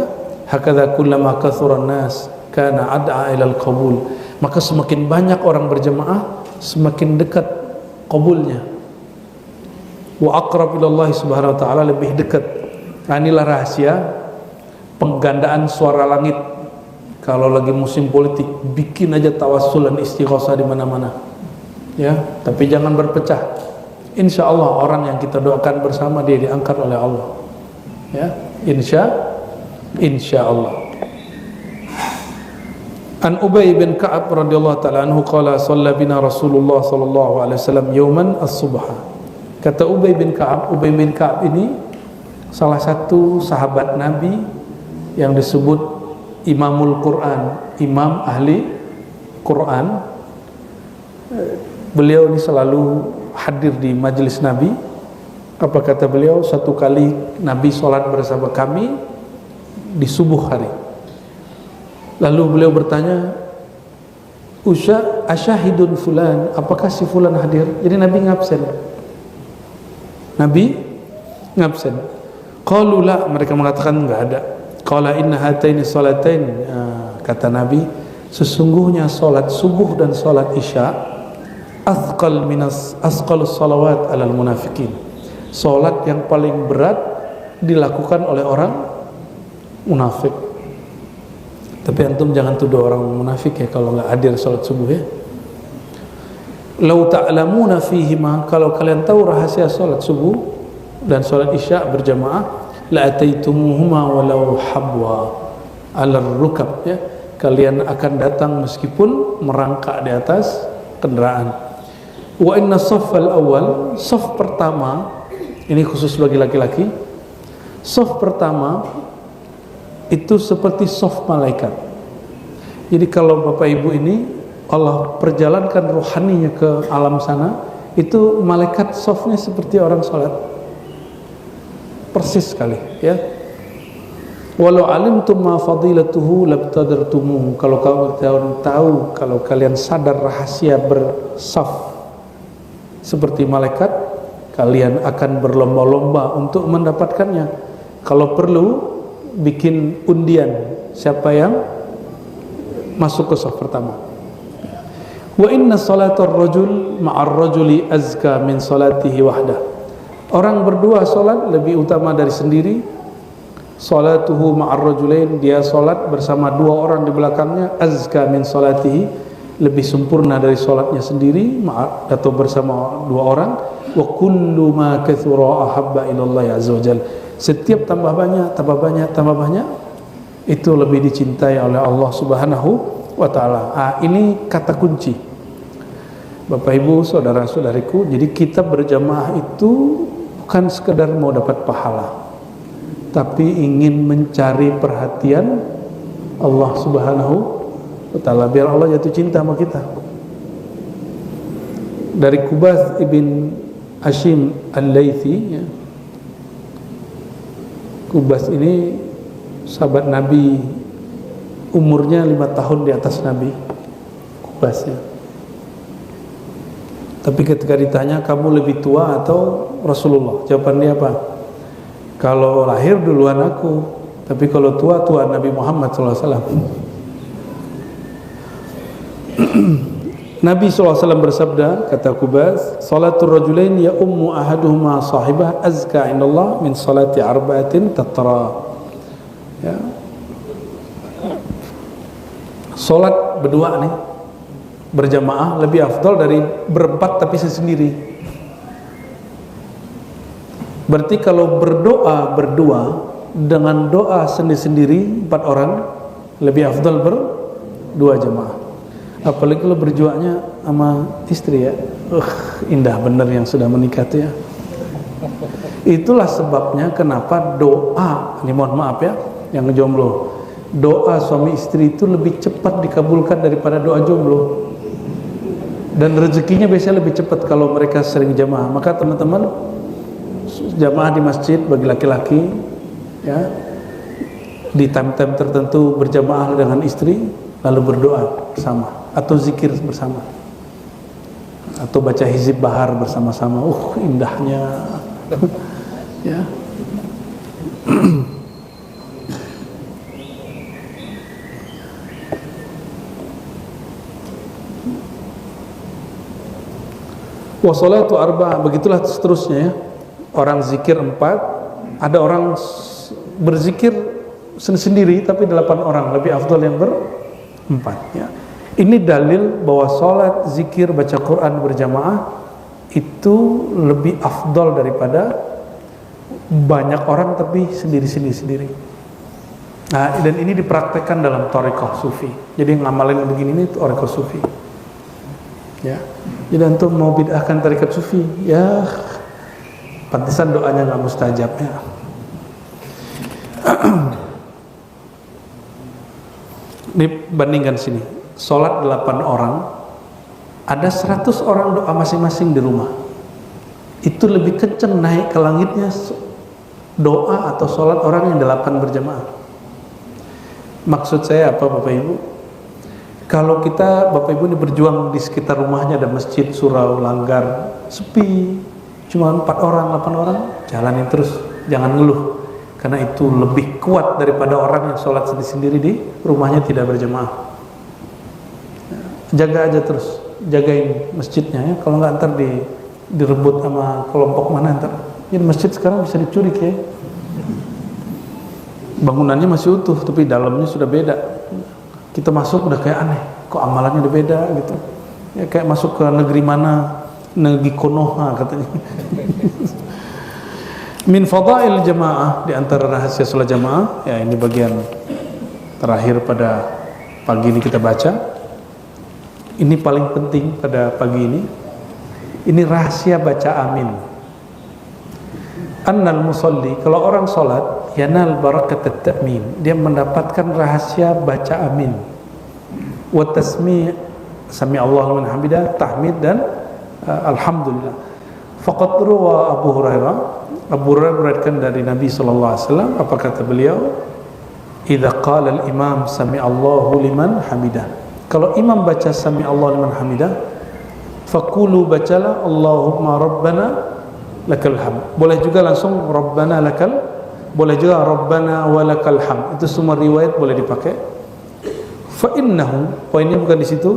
Hakadha kullama kathuran nas kana ad'a ila al-qabul. Maka semakin banyak orang berjamaah, semakin dekat qabulnya. Wa aqrab ila Allah subhanahu wa ta'ala, lebih dekat. Nah, inilah rahasia penggandaan suara langit. Kalau lagi musim politik, bikin aja tawassul dan istighosah di mana-mana. Ya, tapi jangan berpecah. Insya Allah orang yang kita doakan bersama dia diangkat oleh Allah. Ya, insya Allah. An Ubay bin Ka'ab radhiyallahu ta'ala anhu qala shalla bina Rasulullah sallallahu alaihi wasallam yawman as-subha. Kata Ubay bin Ka'ab ini salah satu sahabat Nabi yang disebut Imamul Quran, imam ahli Quran. Beliau ini selalu hadir di majelis Nabi. Apa kata beliau? Satu kali Nabi sholat bersama kami di subuh hari. Lalu beliau bertanya, asyahidun fulan, apakah si fulan hadir? Jadi Nabi ngabsen. Qalu la, mereka mengatakan enggak ada. Qala inna hataini salatain, kata Nabi, sesungguhnya salat subuh dan salat isya asqalus salawat alal munafikin. Salat yang paling berat dilakukan oleh orang munafik. Tapi antum jangan tuduh orang munafik ya kalau nggak hadir salat subuh ya. Lau ta'lamuna fihima, kalau kalian tahu rahasia salat subuh dan salat isya berjamaah, la ataitumuhuma walau habwa alar rukab, ya. Kalian akan datang meskipun merangkak di atas kendaraan. Wa inna saffal awal, saf pertama, ini khusus bagi laki-laki. Saf pertama itu seperti saf malaikat. Jadi kalau Bapak Ibu ini Allah perjalankan rohaninya ke alam sana, itu malaikat safnya seperti orang salat. Persis sekali, ya. Walau alimtum ma fadilatuhu labtadartumuhu. Kalau kalian tahu, kalau kalian sadar rahasia bersaf seperti malaikat, kalian akan berlomba-lomba untuk mendapatkannya. Kalau perlu bikin undian siapa yang masuk ke saf pertama. Wa inna salatar rajul ma'ar rajuli azka min salatihi wahdah. Orang berdua salat lebih utama dari sendiri. Salatuhu ma'ar rajulain, dia salat bersama dua orang di belakangnya, azka min salatihi, lebih sempurna dari salatnya sendiri atau bersama dua orang. Wa kullu ma kathura ahabba ila Allah azza wajalla. Setiap tambah banyak itu lebih dicintai oleh Allah Subhanahu wa taala. Ini kata kunci. Bapak Ibu, saudara-saudariku, jadi kita berjamaah itu bukan sekedar mau dapat pahala, tapi ingin mencari perhatian Allah Subhanahu wa taala, biar Allah jatuh cinta sama kita. Dari Kubas ibn Hashim al-Laythi, ya. Kubas ini sahabat Nabi, umurnya 5 tahun di atas Nabi, Kubas, ya. Tapi ketika ditanya, kamu lebih tua atau Rasulullah? Jawaban dia apa? Kalau lahir duluan aku, tapi kalau tua Nabi Muhammad SAW. Nabi SAW bersabda, kata Kubas, salatul rajulain ya ummu ahaduhuma sahibah azka indallah min salati arba'atin tatra. Ya. Salat berdua nih, berjamaah lebih afdal dari berempat tapi sendiri. Berarti kalau berdoa berdua dengan doa sendiri-sendiri 4 orang lebih afdal berdua jamaah. Apalagi kalau berjuangnya sama istri, ya. Indah bener yang sudah menikah tuh, ya. Itulah sebabnya kenapa doa, ini mohon maaf ya, yang jomblo, doa suami istri itu lebih cepat dikabulkan daripada doa jomblo. Dan rezekinya biasanya lebih cepat kalau mereka sering jamaah. Maka teman-teman, jamaah di masjid bagi laki-laki, ya, di time-time tertentu berjamaah dengan istri, lalu berdoa bersama atau zikir bersama. atau baca hizib bahar bersama-sama. Indahnya. Ya. Wa salatu arba', begitulah seterusnya ya. Orang zikir 4, ada orang berzikir sendiri tapi 8 orang, lebih afdal yang berempat ya. Ini dalil bahwa salat, zikir, baca Quran berjamaah itu lebih afdal daripada banyak orang tapi sendiri. Nah, dan ini dipraktekkan dalam thariqah sufi. Jadi ngamalin begini ini thariqah sufi. Ya. Jadi antum mau bid'ahkan tarikat sufi, ya pantesan doanya nggak mustajab ya. Dibandingkan sini, sholat 8 orang, ada 100 orang doa masing-masing di rumah. Itu lebih kenceng naik ke langitnya doa atau sholat orang yang 8 berjamaah. Maksud saya apa Bapak Ibu? Kalau kita Bapak Ibu ini berjuang di sekitar rumahnya ada masjid, surau, langgar, sepi, cuma 4 orang, 8 orang, jalanin terus, jangan ngeluh, karena itu lebih kuat daripada orang yang sholat sendiri-sendiri di rumahnya tidak berjamaah. Jaga aja terus, jagain masjidnya ya, kalau nggak ntar direbut sama kelompok mana ntar. Jadi masjid sekarang bisa dicuri kayak, bangunannya masih utuh tapi dalamnya sudah beda. Kita masuk udah kayak aneh, kok amalannya udah beda gitu ya, kayak masuk ke negeri mana, negeri Konoha katanya. Min fadail jamaah, di antara rahasia salat jamaah ya, ini bagian terakhir pada pagi ini kita baca, ini paling penting pada pagi ini rahasia baca amin. Annal musalli, kalau orang salat, yanal barakat at-ta'min, dia mendapatkan rahasia baca amin. Wa tasmi' sami Allahu liman hamidah, tahmid dan alhamdulillah. Faqad rawa Abu Hurairah meriwayatkan dari Nabi sallallahu alaihi wasallam, apa kata beliau? Idza qala al-imam sami Allahu liman hamidah, kalau imam baca sami Allahu liman hamidah, faqulu, bacalah Allahumma rabbana lakal hamd. Boleh juga langsung rabbana lakal, boleh juga rabbana walakal hamd. Itu semua riwayat boleh dipakai. Fa innahu, poinnya bukan di situ.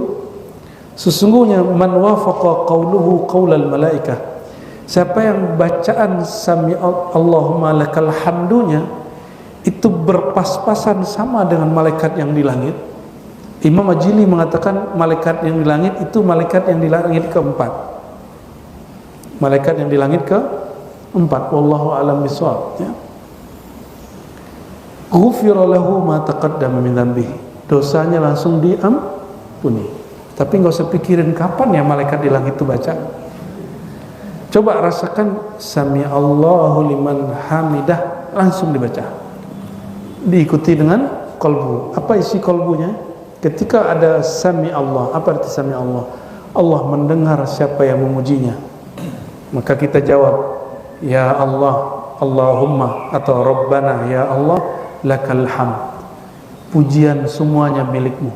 Sesungguhnya man wafaqa qauluhu qaulal malaikah, siapa yang bacaan sami Allahumma lakal hamdunya itu berpas-pasan sama dengan malaikat yang di langit. Imam Majili mengatakan malaikat yang di langit itu malaikat yang di langit keempat. Malaikat yang di langit keempat. Wallahu a'lam bishawab ya. Ghufira lahu ma taqaddama min dhanbihi, dosanya langsung diampuni. Tapi nggak usah pikirin kapan ya malaikat di langit itu baca. Coba rasakan sami Allahu liman hamidah, langsung dibaca, diikuti dengan qalbu. Apa isi qalbunya? Ketika ada sami Allah, apa arti sami Allah? Allah mendengar siapa yang memujinya, maka kita jawab ya Allah, Allahumma atau Rabbana, ya Allah, lakal hamd, pujian semuanya milikmu.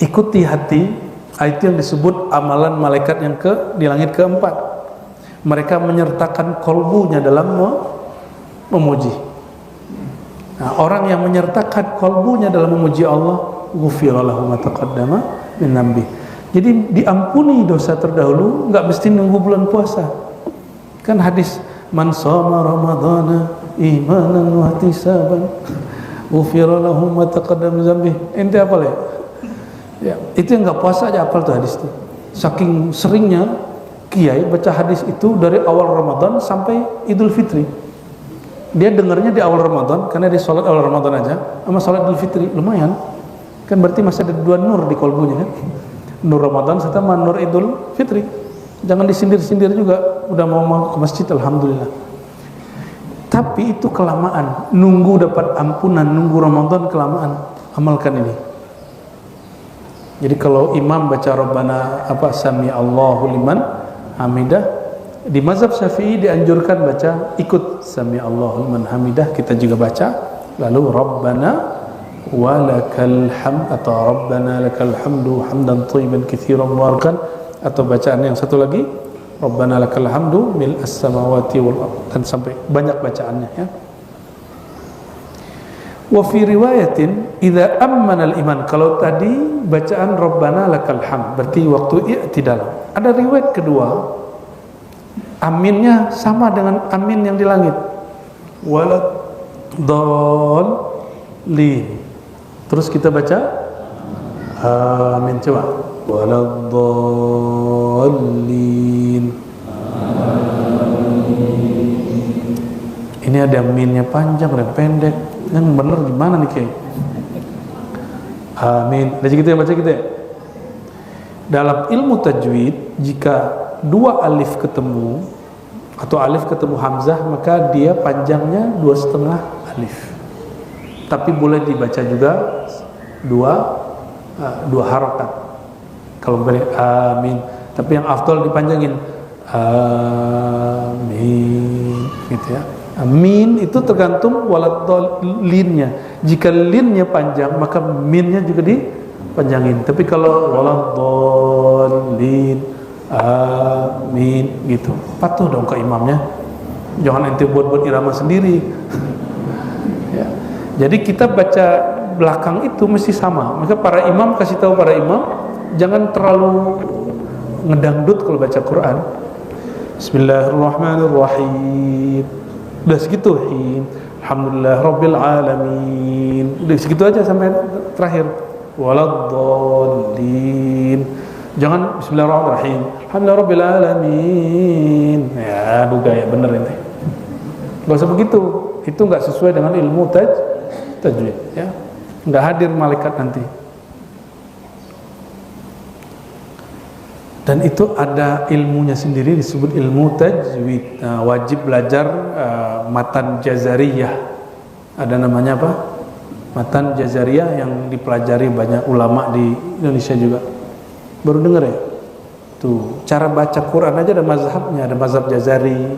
Ikuti hati, itu yang disebut amalan malaikat yang di langit keempat. Mereka menyertakan kolbunya dalam memuji. Nah, orang yang menyertakan kolbunya dalam memuji Allah, ghufira lahu ma taqaddama min dhanbi. Jadi diampuni dosa terdahulu, nggak mesti nunggu bulan puasa. Kan hadis man shoma ramadhana imanan wa ihtisaban ghufira lahu ma taqaddama min dhanbi. Ente apa ya? Ya, itu yang nggak puasa aja hafal tuh hadis itu. Saking seringnya kiai baca hadis itu dari awal Ramadan sampai Idul Fitri. Dia dengarnya di awal Ramadan karena dia sholat awal Ramadan aja, sama sholat Idul Fitri lumayan. Kan berarti masih ada 2 nur di kolbunya kan. Nur Ramadan sama nur Idul Fitri. Jangan disindir-sindir juga. Udah mau ke masjid, alhamdulillah. Tapi itu kelamaan. Nunggu dapat ampunan, nunggu Ramadan kelamaan. Amalkan ini. Jadi kalau imam baca Rabbana sami Allahu liman hamidah, di mazhab Syafi'i dianjurkan baca ikut sami Allahu liman hamidah, kita juga baca, lalu Rabbana walakal hamd atau Rabbana lakal hamdu hamdan thayyiban katsiran mubarakan atau bacaan yang satu lagi Rabbana lakal hamdu mil as-samawati wal ard, dan sampai banyak bacaannya ya. Wa fi riwayatin idza ammana al-iman, kalau tadi bacaan Rabbana lakal hamd berarti waktu i'tidal. Ada riwayat kedua aminnya sama dengan amin yang di langit, walad dallin. Terus kita baca amin, coba walad dallin. Ini ada aminnya panjang dan pendek, yang bener gimana nih kayak amin. Baca kita ya, baca kita ya. Dalam ilmu tajwid, jika dua alif ketemu atau alif ketemu hamzah, maka dia panjangnya 2,5 alif. Tapi boleh dibaca juga dua harokat. Kalau beri amin, tapi yang afdal dipanjangin amin, gitu ya. Amin itu tergantung waladhdallinnya. Jika linnya panjang, maka minnya juga dipanjangin. Tapi kalau waladhdallin, amin gitu, patuh dong ke imamnya. Jangan ente buat irama sendiri. Ya. Jadi kita baca belakang itu mesti sama. Maka para imam kasih tahu para imam jangan terlalu ngedangdut kalau baca Quran. Bismillahirrahmanirrahim. Udah segitu, alhamdulillah rabbil alamin. Udah segitu aja sampai terakhir. Waladhdallin. Jangan bismillahirrahmanirrahim. Alhamdulillah rabbil alamin. Ya, aduh gaya bener ini. Enggak usah begitu. Itu enggak sesuai dengan ilmu tajwid, ya. Enggak hadir malaikat nanti. Dan itu ada ilmunya sendiri, disebut ilmu tajwid. Wajib belajar matan jazariyah. Ada namanya apa? Matan jazariyah yang dipelajari banyak ulama di Indonesia juga. Baru dengar ya? Tuh, cara baca Quran aja ada mazhabnya, ada mazhab jazari.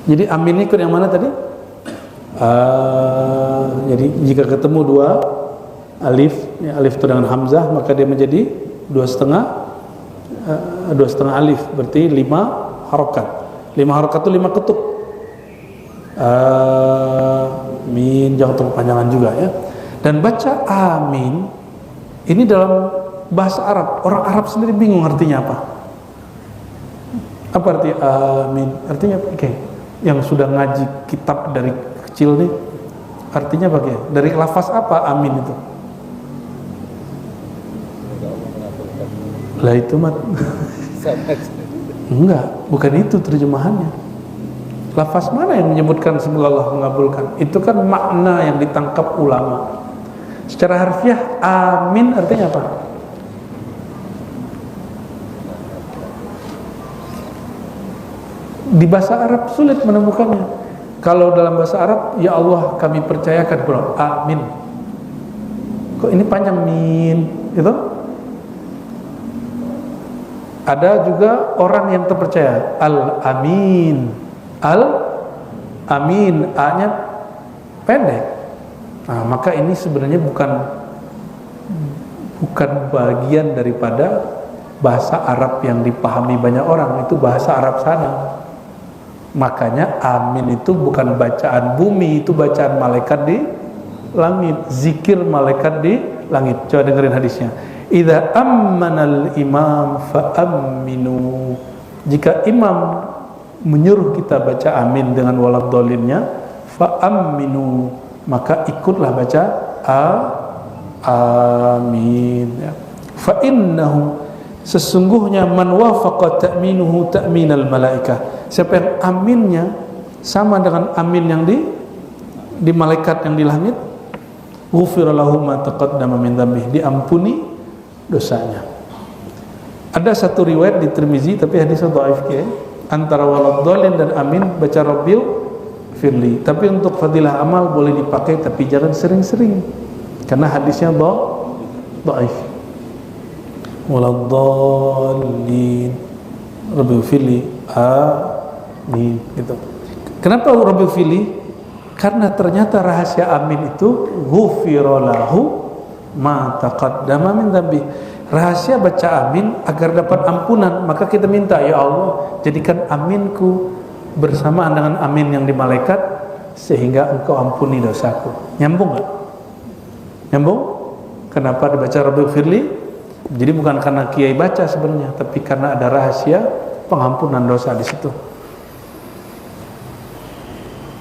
Jadi amin ikut yang mana tadi? Jadi jika ketemu dua alif, ya, alif itu dengan hamzah, maka dia menjadi 2,5 alif, berarti 5 harokat. 5 harokat itu 5 ketuk. Amin, jangan terlalu panjangan juga ya. Dan baca amin ini dalam bahasa Arab, orang Arab sendiri bingung artinya apa. Apa arti amin? Artinya apa? Oke. Yang sudah ngaji kitab dari kecil nih, artinya apa? Dari lafaz apa amin itu? Lah itu mat. Enggak, bukan itu terjemahannya. Lafaz mana yang menyebutkan semoga Allah mengabulkan? Itu kan makna yang ditangkap ulama. Secara harfiah amin artinya apa? Di bahasa Arab sulit menemukannya. Kalau dalam bahasa Arab, ya Allah kami percayakan pula amin. Kok ini panjang min itu? Ada juga orang yang terpercaya al-amin. Al-amin, A-nya pendek. Nah, maka ini sebenarnya bukan bagian daripada bahasa Arab yang dipahami banyak orang. Itu bahasa Arab sana. Makanya amin itu bukan bacaan bumi, itu bacaan malaikat di langit, zikir malaikat di langit. Coba dengerin hadisnya. Idza ammanal imam fa aminu. Jika imam menyuruh kita baca amin dengan waladhdallinnya, fa aminu, maka ikutlah baca amin ya. Fa innahu, sesungguhnya man wafaqa ta'minuhu ta'minal malaikah, siapa yang aminnya sama dengan amin yang di malaikat yang di langit, ghufira lahu ma taqaddama min dzambihi, diampuni dosanya. Ada satu riwayat di Tirmizi tapi hadisnya dhaif ya, antara waladhdallin dan amin baca rabbil firli. Tapi untuk fadilah amal boleh dipakai, tapi jangan sering-sering karena hadisnya dhaif. Waladhdallin rabbil firli amin gitu. Kenapa rabbil firli? Karena ternyata rahasia amin itu ghufira lahu ma taqaddama min dzambi. Rahasia baca amin agar dapat ampunan, maka kita minta, ya Allah, jadikan aminku bersamaan dengan amin yang di malaikat sehingga engkau ampuni dosaku. Nyambung gak? Nyambung? Kenapa dibaca Rabbighfirli? Jadi bukan karena kiai baca sebenarnya, tapi karena ada rahasia pengampunan dosa di situ.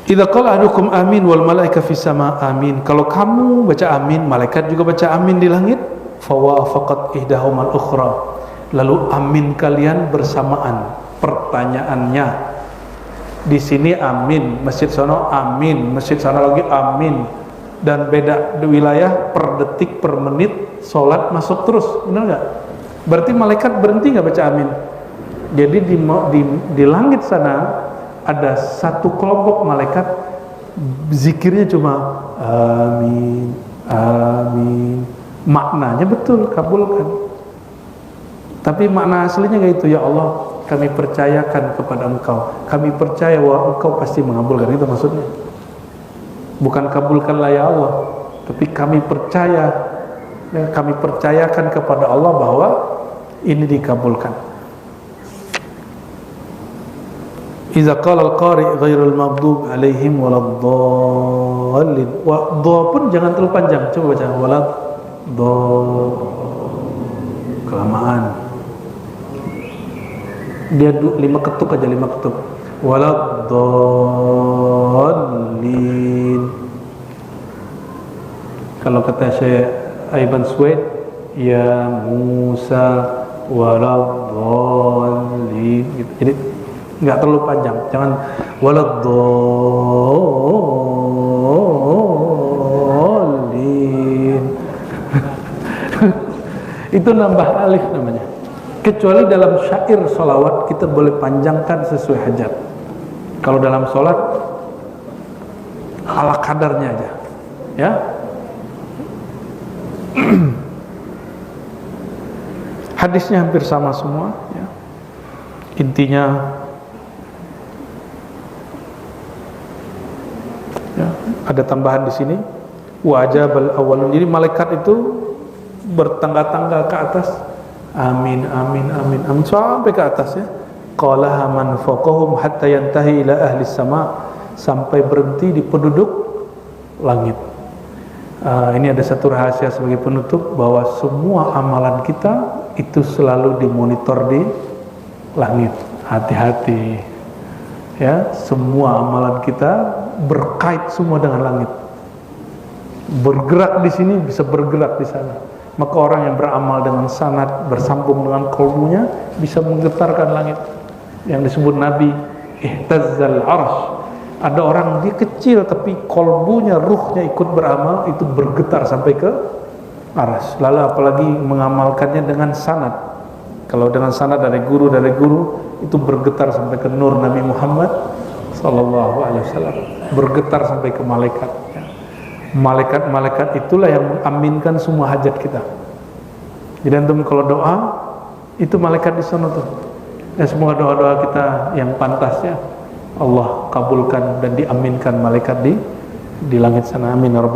Idza qala ahadukum amin wal malaika fis sama amin. Kalau kamu baca amin, malaikat juga baca amin di langit. Fawafaqat ihdahumal ukhra. Lalu amin kalian bersamaan. Pertanyaannya, di sini amin, masjid sono amin, masjid sono lagi amin, dan beda di wilayah per detik per menit sholat masuk terus, benar nggak? Berarti malaikat berhenti nggak baca amin? Jadi di langit sana ada satu kelompok malaikat zikirnya cuma amin, amin. Maknanya betul, kabulkan. Tapi makna aslinya nggak itu, ya Allah, kami percayakan kepada engkau, kami percaya bahwa engkau pasti mengabulkan. Itu maksudnya. Bukan kabulkanlah ya Allah, tapi kami percaya, kami percayakan kepada Allah bahwa ini dikabulkan. Iza qala al-qari' ghairul maghdub alaihim waladdallin. Wa dha pun jangan terlalu panjang. Coba baca kelamaan. Dia 5 ketuk aja, 5 ketuk. Waladdallin. Kalau kata Syekh Iban Suwaid, ya Musa waladdallin gitu. Jadi enggak terlalu panjang. Jangan waladdallin. Itu nambah alif namanya. Kecuali dalam syair sholawat kita boleh panjangkan sesuai hajat. Kalau dalam sholat ala kadarnya aja, ya. Hadisnya hampir sama semua, ya. Intinya, ya, ada tambahan di sini. Wajabal awalun. Jadi malaikat itu bertangga-tangga ke atas. Amin, amin, amin, amin, sampai ke atas, ya. Qalaha man fawqahum hatta yantahi ila ahli sama, sampai berhenti di penduduk langit. Ini ada satu rahasia sebagai penutup, bahwa semua amalan kita itu selalu dimonitor di langit. Hati-hati, ya. Semua amalan kita berkait semua dengan langit. Bergerak di sini bisa bergerak di sana. Maka orang yang beramal dengan sanad bersambung dengan qalbunya bisa menggetarkan langit. Yang disebut Nabi ihtazzal arsh. Ada orang dia kecil tapi qalbunya, ruhnya ikut beramal, itu bergetar sampai ke arsy. Lalu apalagi mengamalkannya dengan sanad. Kalau dengan sanad dari guru itu bergetar sampai ke nur Nabi Muhammad sallallahu alaihi wasallam, bergetar sampai ke malaikat. Malaikat-malaikat itulah yang mengaminkan semua hajat kita. Jadi antum kalau doa, itu malaikat di sana tuh. Dan semua doa-doa kita yang pantasnya Allah kabulkan dan diaminkan malaikat di langit sana. Amin ya rabbal